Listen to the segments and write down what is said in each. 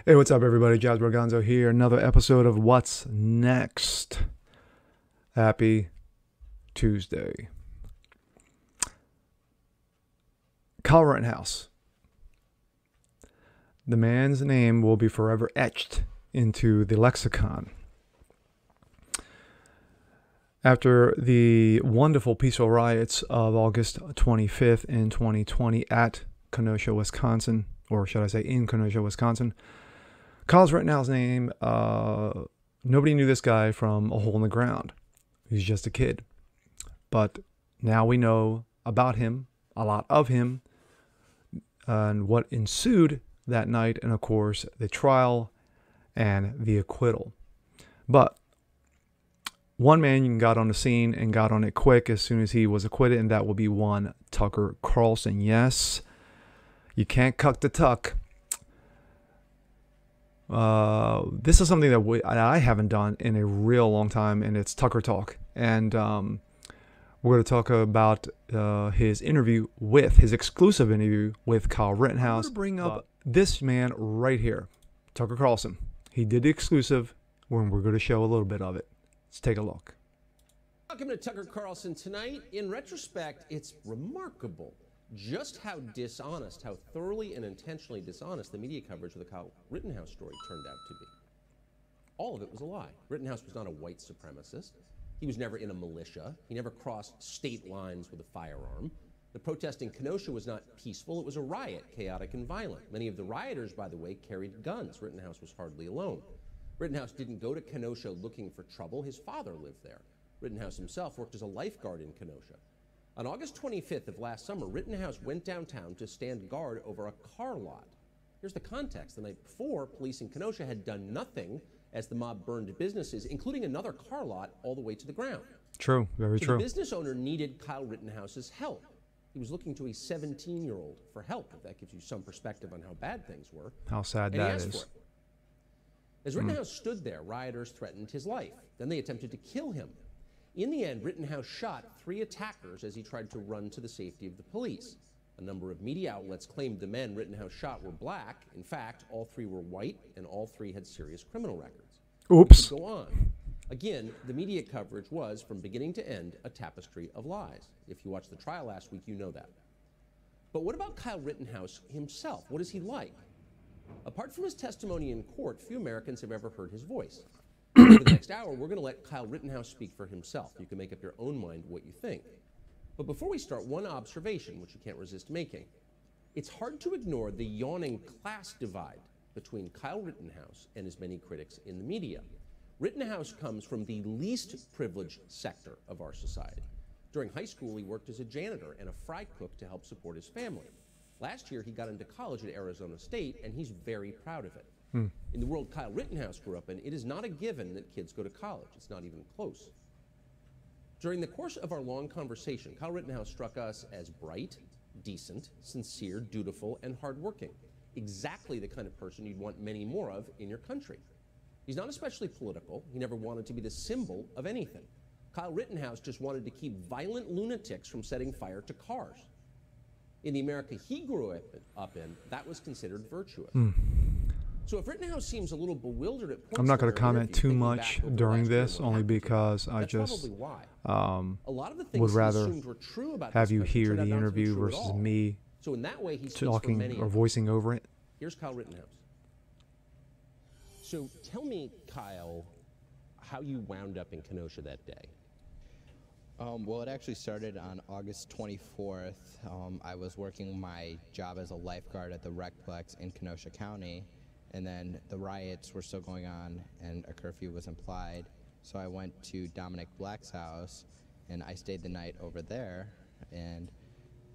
Hey, what's up, everybody? Jazz Borgonzo here. Another episode of What's Next. Happy Tuesday. Kyle Rittenhouse. The man's name will be forever etched into the lexicon. After the wonderful peaceful riots of August 25th in 2020 at Kenosha, Wisconsin, or should I say in Kenosha, Wisconsin, Kyle Rittenhouse's name, nobody knew this guy from a hole in the ground. He's just a kid. But now we know about him, a lot of him, and what ensued that night, and of course, the trial and the acquittal. But one man got on the scene and got on it quick as soon as he was acquitted, and that will be one Tucker Carlson. Yes, you can't cuck the tuck. This is something that I haven't done in a real long time, and it's Tucker Talk. And we're going to talk about his exclusive interview with Kyle Rittenhouse. I'm going to bring up this man right here, Tucker Carlson. He did the exclusive, when we're going to show a little bit of it. Let's take a look. Welcome to Tucker Carlson Tonight. In retrospect, it's remarkable just how dishonest, how thoroughly and intentionally dishonest the media coverage of the Kyle Rittenhouse story turned out to be. All of it was a lie. Rittenhouse was not a white supremacist. He was never in a militia. He never crossed state lines with a firearm. The protest in Kenosha was not peaceful. It was a riot, chaotic and violent. Many of the rioters, by the way, carried guns. Rittenhouse was hardly alone. Rittenhouse didn't go to Kenosha looking for trouble. His father lived there. Rittenhouse himself worked as a lifeguard in Kenosha. On August 25th of last summer, Rittenhouse went downtown to stand guard over a car lot. Here's the context. The night before, police in Kenosha had done nothing as the mob burned businesses, including another car lot, all the way to the ground. True, very true. The business owner needed Kyle Rittenhouse's help. He was looking to a 17-year-old for help, if that gives you some perspective on how bad things were. How sad that is. As Rittenhouse stood there, rioters threatened his life. Then they attempted to kill him. In the end, Rittenhouse shot 3 attackers as he tried to run to the safety of the police. A number of media outlets claimed the men Rittenhouse shot were black. In fact, all 3 were white, and all 3 had serious criminal records. Oops. Go on. Again, the media coverage was, from beginning to end, a tapestry of lies. If you watched the trial last week, you know that. But what about Kyle Rittenhouse himself? What is he like? Apart from his testimony in court, few Americans have ever heard his voice. Over the next hour, we're going to let Kyle Rittenhouse speak for himself. You can make up your own mind what you think. But before we start, one observation, which you can't resist making. It's hard to ignore the yawning class divide between Kyle Rittenhouse and his many critics in the media. Rittenhouse comes from the least privileged sector of our society. During high school, he worked as a janitor and a fry cook to help support his family. Last year, he got into college at Arizona State, and he's very proud of it. In the world Kyle Rittenhouse grew up in, it is not a given that kids go to college. It's not even close. During the course of our long conversation, Kyle Rittenhouse struck us as bright, decent, sincere, dutiful, and hardworking. Exactly the kind of person you'd want many more of in your country. He's not especially political. He never wanted to be the symbol of anything. Kyle Rittenhouse just wanted to keep violent lunatics from setting fire to cars. In the America he grew up in, that was considered virtuous. So if Rittenhouse seems a little bewildered at points, I'm not going to comment too much during this, only because I just would rather have you hear the interview versus me talking or voicing over it. Here's Kyle Rittenhouse. So tell me, Kyle, how you wound up in Kenosha that day. Well, it actually started on August 24th. I was working my job as a lifeguard at the Recplex in Kenosha County, and then the riots were still going on, and a curfew was implied. So I went to Dominic Black's house, and I stayed the night over there, and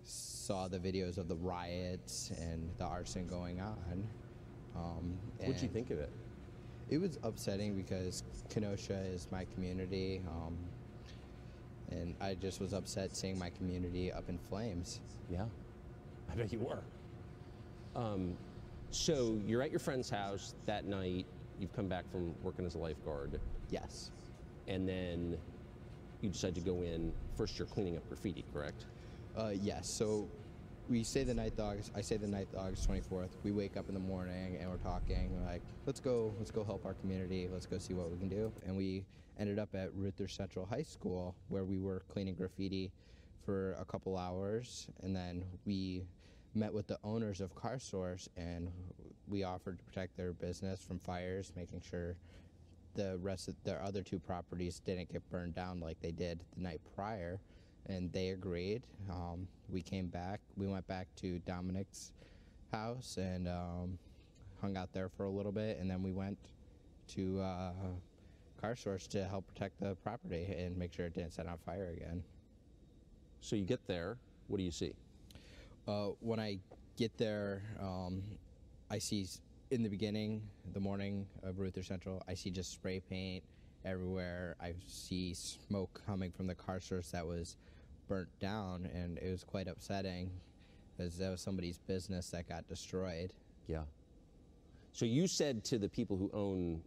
saw the videos of the riots and the arson going on. What'd you think of it? It was upsetting because Kenosha is my community. And I just was upset seeing my community up in flames. Yeah, I bet you were. So you're at your friend's house that night. You've come back from working as a lifeguard. Yes. And then you decide to go in. First, you're cleaning up graffiti, correct? Yes. So we say the night, I say the night, August 24th. We wake up in the morning and we're talking. We're like, let's go help our community. Let's go see what we can do. And we ended up at Ruther Central High School, where we were cleaning graffiti for a couple hours, and then we met with the owners of Car Source, and we offered to protect their business from fires, making sure the rest of their other two properties didn't get burned down like they did the night prior, and they agreed. We came back. We went back to Dominic's house and hung out there for a little bit, and then we went to Car Source to help protect the property and make sure it didn't set on fire again. So you get there, what do you see? When I get there, I see in the beginning, the morning of Ruther Central, I see just spray paint everywhere. I see smoke coming from the Car Source that was burnt down, and it was quite upsetting because that was somebody's business that got destroyed. Yeah. So you said to the people who own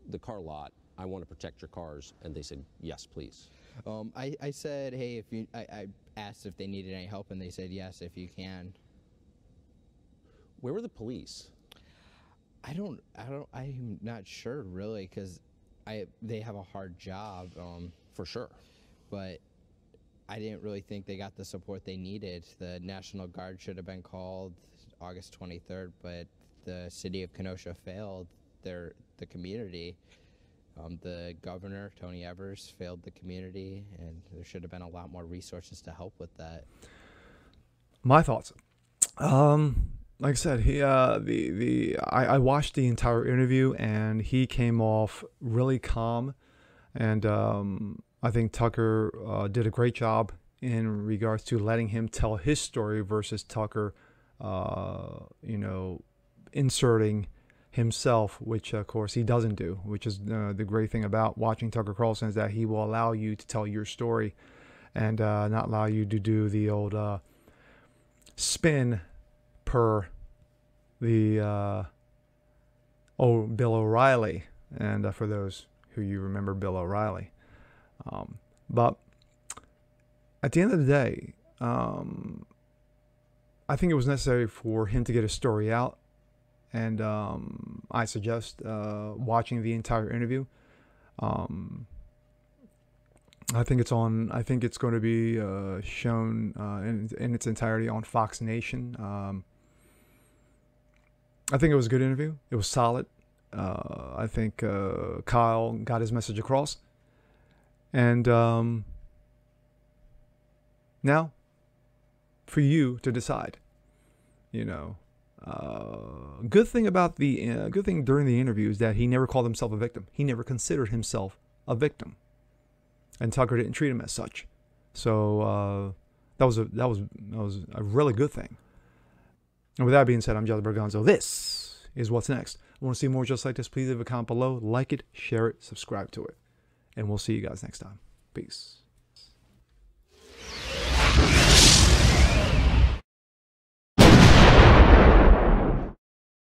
the car lot, I want to protect your cars, and they said, yes, please. I said, hey, if you, I asked if they needed any help, and they said, yes, if you can. Where were the police? I'm not sure really, because they have a hard job. For sure. But I didn't really think they got the support they needed. The National Guard should have been called August 23rd, but the city of Kenosha failed the community. The governor, Tony Evers, failed the community, and there should have been a lot more resources to help with that. My thoughts. Like I said, I watched the entire interview, and he came off really calm, and I think Tucker did a great job in regards to letting him tell his story versus Tucker, inserting himself, which of course he doesn't do, which is the great thing about watching Tucker Carlson, is that he will allow you to tell your story and not allow you to do the old spin per the Bill O'Reilly, and for those who you remember Bill O'Reilly. But at the end of the day, I think it was necessary for him to get his story out. And I suggest watching the entire interview. I think it's on. I think it's going to be shown in its entirety on Fox Nation. I think it was a good interview. It was solid. I think Kyle got his message across. And now, for you to decide. Good thing about good thing during the interview is that he never called himself a victim. He never considered himself a victim, and Tucker didn't treat him as such. So that was a really good thing. And with that being said, I'm Jelly Bergonzo. This is what's next. Want to see more just like this? Please leave a comment below, like it, share it, subscribe to it, and we'll see you guys next time. Peace.